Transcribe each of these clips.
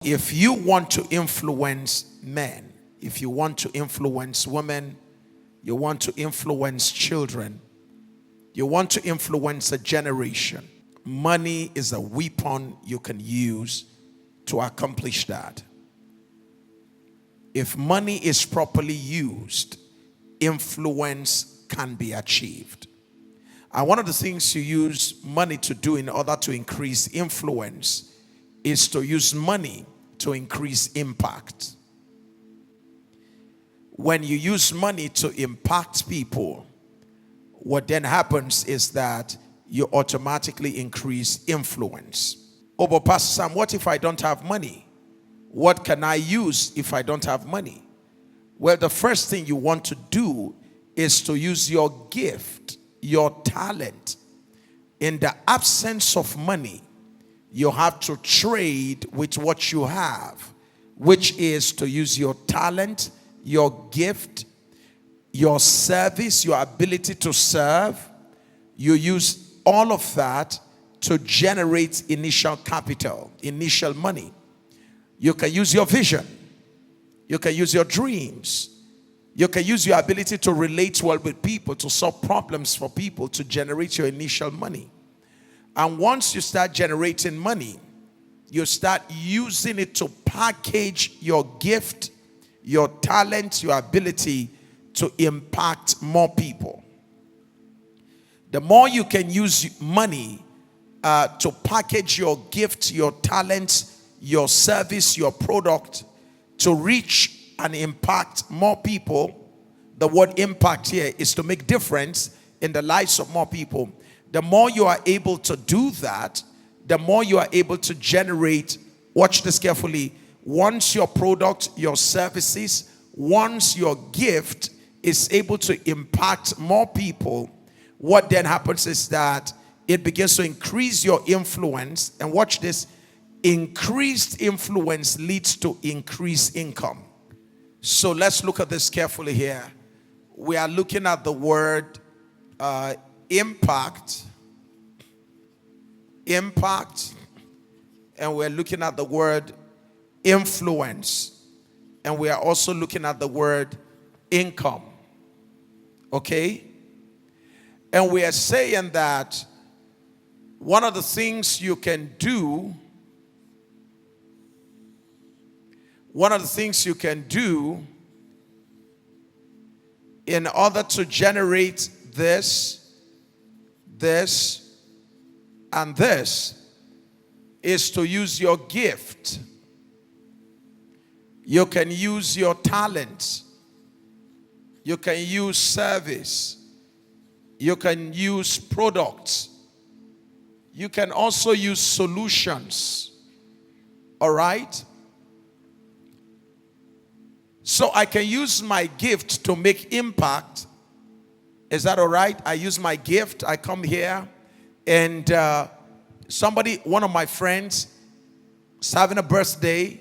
If you want to influence men, if you want to influence women, you want to influence children, you want to influence a generation, money is a weapon you can use to accomplish that. If money is properly used, influence can be achieved. And one of the things you use money to do in order to increase influence is to use money to increase impact. When you use money to impact people, what then happens is that you automatically increase influence. Oh, but Pastor Sam, what if I don't have money? What can I use if I don't have money? Well, the first thing you want to do is to use your gift, your talent. In the absence of money, you have to trade with what you have, which is to use your talent, your gift, your service, your ability to serve. You use all of that to generate initial capital, initial money. You can use your vision. You can use your dreams. You can use your ability to relate well with people, to solve problems for people, to generate your initial money. And once you start generating money, you start using it to package your gift, your talent, your ability to impact more people. The more you can use money to package your gift, your talent, your service, your product to reach and impact more people. The word impact here is to make difference in the lives of more people. The more you are able to do that, the more you are able to generate, watch this carefully, once your product, your services, once your gift is able to impact more people, what then happens is that it begins to increase your influence. And watch this, increased influence leads to increased income. So let's look at this carefully here. We are looking at the word impact, and we're looking at the word influence, and we are also looking at the word income. Okay? And we are saying that one of the things you can do, in order to generate this, and this, is to use your gift. You can use your talent. You can use service. You can use products. You can also use solutions. All right? So I can use my gift to make impact. Is that all right? I use my gift. I come here and one of my friends is having a birthday.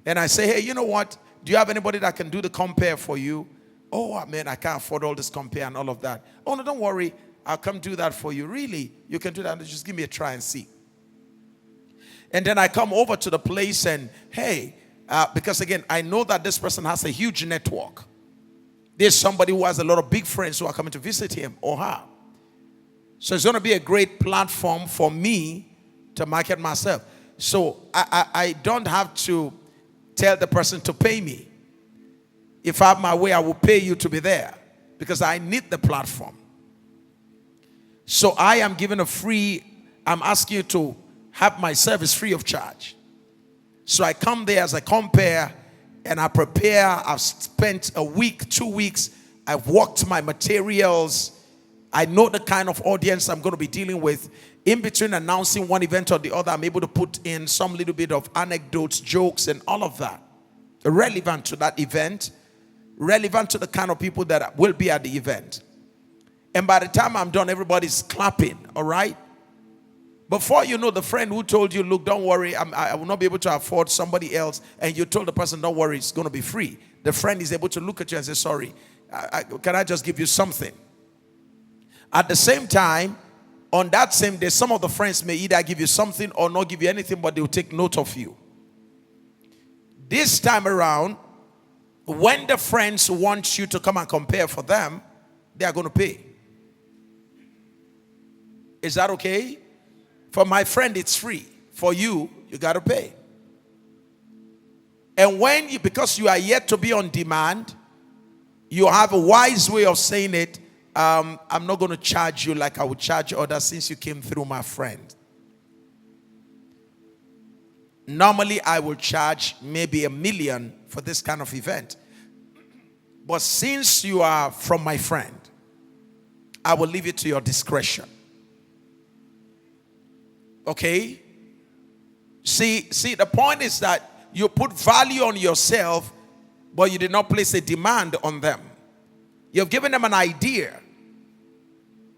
And I say, hey, you know what? Do you have anybody that can do the compare for you? Oh, man, I can't afford all this compare and all of that. Oh, no, don't worry. I'll come do that for you. Really? You can do that? Just give me a try and see. And then I come over to the place and, hey, because again, I know that this person has a huge network. There's somebody who has a lot of big friends who are coming to visit him or her. So it's going to be a great platform for me to market myself. So I don't have to tell the person to pay me. If I have my way, I will pay you to be there because I need the platform. So I am giving I'm asking you to have my service free of charge. So I come there as a compare and I prepare. I've spent a week, 2 weeks. I've worked my materials. I know the kind of audience I'm going to be dealing with. In between announcing one event or the other, I'm able to put in some little bit of anecdotes, jokes, and all of that. Relevant to that event. Relevant to the kind of people that will be at the event. And by the time I'm done, everybody's clapping, all right? Before you know, the friend who told you, look, don't worry, I will not be able to afford somebody else, and you told the person, don't worry, it's going to be free. The friend is able to look at you and say, sorry, can I just give you something? At the same time, on that same day, some of the friends may either give you something or not give you anything, but they will take note of you. This time around, when the friends want you to come and compare for them, they are going to pay. Is that okay? For my friend, it's free. For you, you got to pay. And when you, because you are yet to be on demand, you have a wise way of saying it. I'm not going to charge you like I would charge others since you came through my friend. Normally, I will charge maybe $1 million for this kind of event. But since you are from my friend, I will leave it to your discretion. Okay? See, the point is that you put value on yourself, but you did not place a demand on them. You've given them an idea.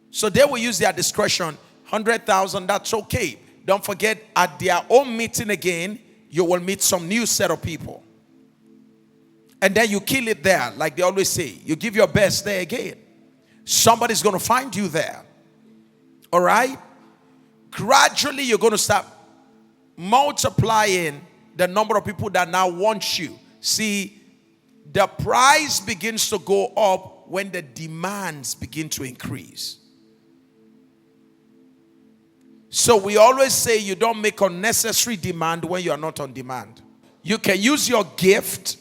So they will use their discretion. 100,000, that's okay. Don't forget, at their own meeting again, you will meet some new set of people. And then you kill it there, like they always say. You give your best there again. Somebody's going to find you there. All right? Gradually, you're going to start multiplying the number of people that now want you. See, the price begins to go up when the demands begin to increase. So we always say you don't make unnecessary demand when you are not on demand. You can use your gift,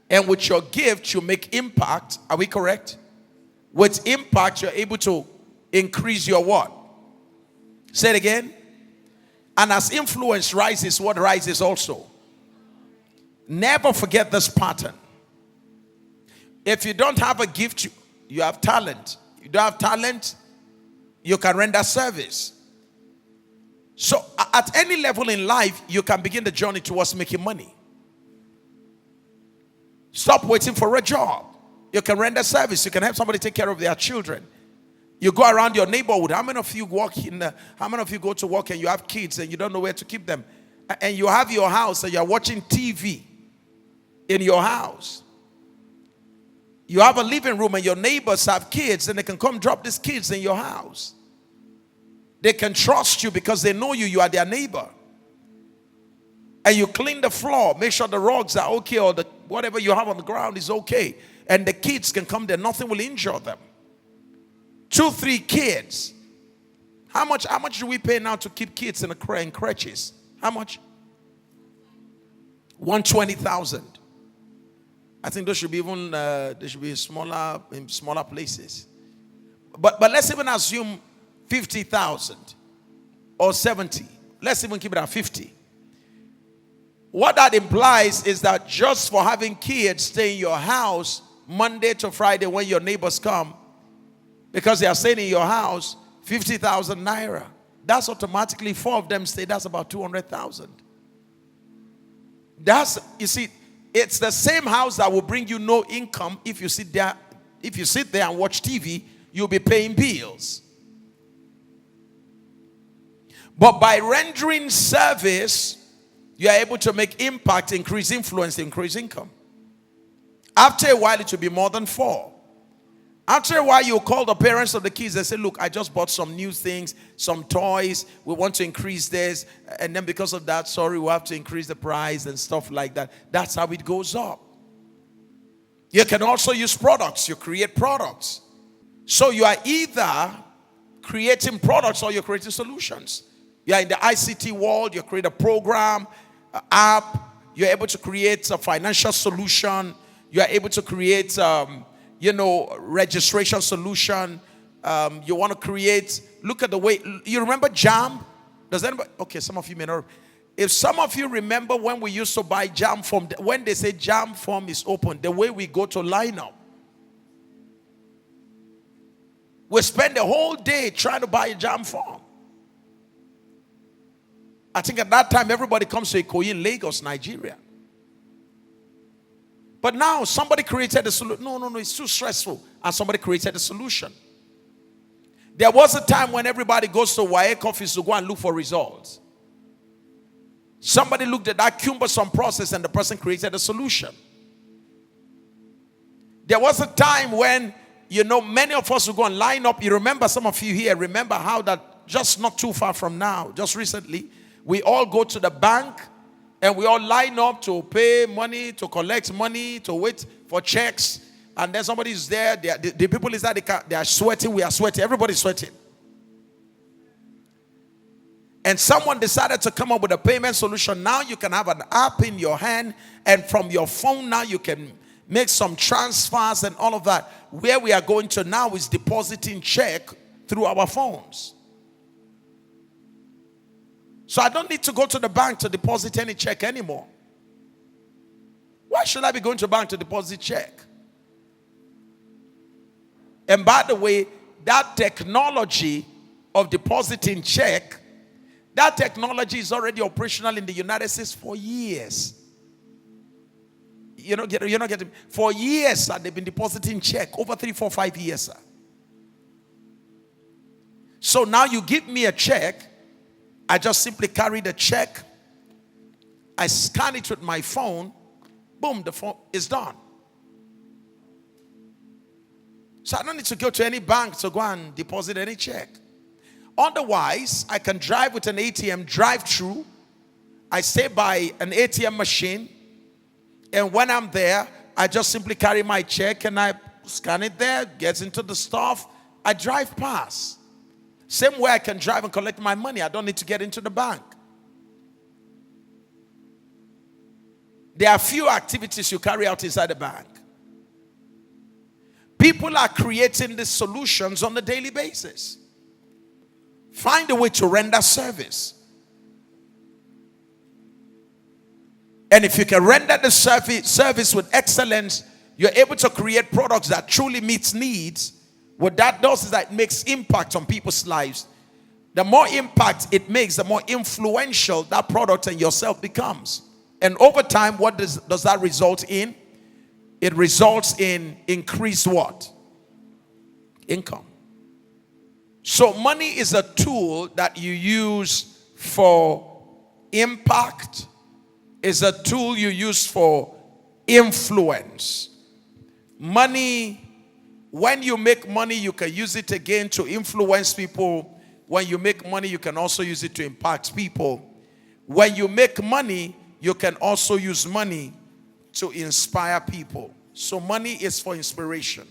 and with your gift you make impact. Are we correct? With impact, you're able to increase your what? Say it again. And as influence rises, what rises also? Never forget this pattern. If you don't have a gift, you have talent. You don't have talent, you can render service. So at any level in life, you can begin the journey towards making money. Stop waiting for a job. You can render service. You can help somebody take care of their children. You go around your neighborhood. How many of you how many of you go to work and you have kids and you don't know where to keep them? And you have your house and you're watching TV in your house. You have a living room and your neighbors have kids and they can come drop these kids in your house. They can trust you because they know you. You are their neighbor. And you clean the floor. Make sure the rugs are okay, or whatever you have on the ground is okay. And the kids can come there. Nothing will injure them. 2, 3 kids. How much do we pay now to keep kids in crutches? How much? 120,000. I think those should be even they should be smaller in smaller places. But let's even assume 50,000 or 70. Let's even keep it at 50. What that implies is that just for having kids stay in your house Monday to Friday when your neighbors come, because they are staying in your house, 50,000 naira. That's automatically 4 of them stay. That's about 200,000. You see, it's the same house that will bring you no income. If you sit there and watch TV, you'll be paying bills. But by rendering service, you are able to make impact, increase influence, increase income. After a while, it will be more than 4. After a while, you call the parents of the kids and say, look, I just bought some new things, some toys. We want to increase this. And then because of that, sorry, we'll have to increase the price and stuff like that. That's how it goes up. You can also use products. You create products. So you are either creating products or you're creating solutions. You are in the ICT world. You create a program, an app. You're able to create a financial solution. You are able to create registration solution. You want to create, look at the way, you remember Jam? Does anybody, okay, some of you may not. If some of you remember when we used to buy Jam form, when they say Jam form is open, the way we go to line up. We spend the whole day trying to buy a Jam form. I think at that time, everybody comes to Ikoyi in Lagos, Nigeria. But now somebody created a solution. No, it's too stressful. And somebody created a solution. There was a time when everybody goes to WAEC office to go and look for results. Somebody looked at that cumbersome process and the person created a solution. There was a time when, many of us would go and line up. You remember, some of you here remember how that just not too far from now, just recently, we all go to the bank And we all line up to pay money, to collect money, to wait for checks. And then somebody's there. The people is that they are sweating. We are sweating. Everybody's sweating. And someone decided to come up with a payment solution. Now you can have an app in your hand. And from your phone now you can make some transfers and all of that. Where we are going to now is depositing check through our phones. So I don't need to go to the bank to deposit any check anymore. Why should I be going to the bank to deposit check? And by the way, that technology of depositing check, that technology is already operational in the United States for years. You're not getting for years, sir, they've been depositing check over 3, 4, 5 years, sir. So now you give me a check. I just simply carry the check. I scan it with my phone. Boom, the phone is done. So I don't need to go to any bank to go and deposit any check. Otherwise, I can drive with an ATM drive-through. I stay by an ATM machine. And when I'm there, I just simply carry my check and I scan it there, gets into the stuff. I drive past. Same way I can drive and collect my money. I don't need to get into the bank. There are few activities you carry out inside the bank. People are creating these solutions on a daily basis. Find a way to render service. And if you can render the service with excellence, you're able to create products that truly meets needs. What that does is that it makes impact on people's lives. The more impact it makes, the more influential that product and yourself becomes. And over time, what does that result in? It results in increased what? Income. So money is a tool that you use for impact. Is a tool you use for influence. Money, when you make money, you can use it again to influence people. When you make money, you can also use it to impact people. When you make money, you can also use money to inspire people. So money is for inspiration.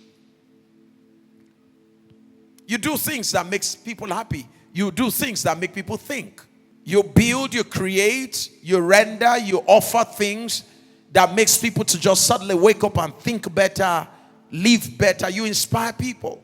You do things that makes people happy. You do things that make people think. You build, you create, you render, you offer things that makes people to just suddenly wake up and think better, live better. You inspire people.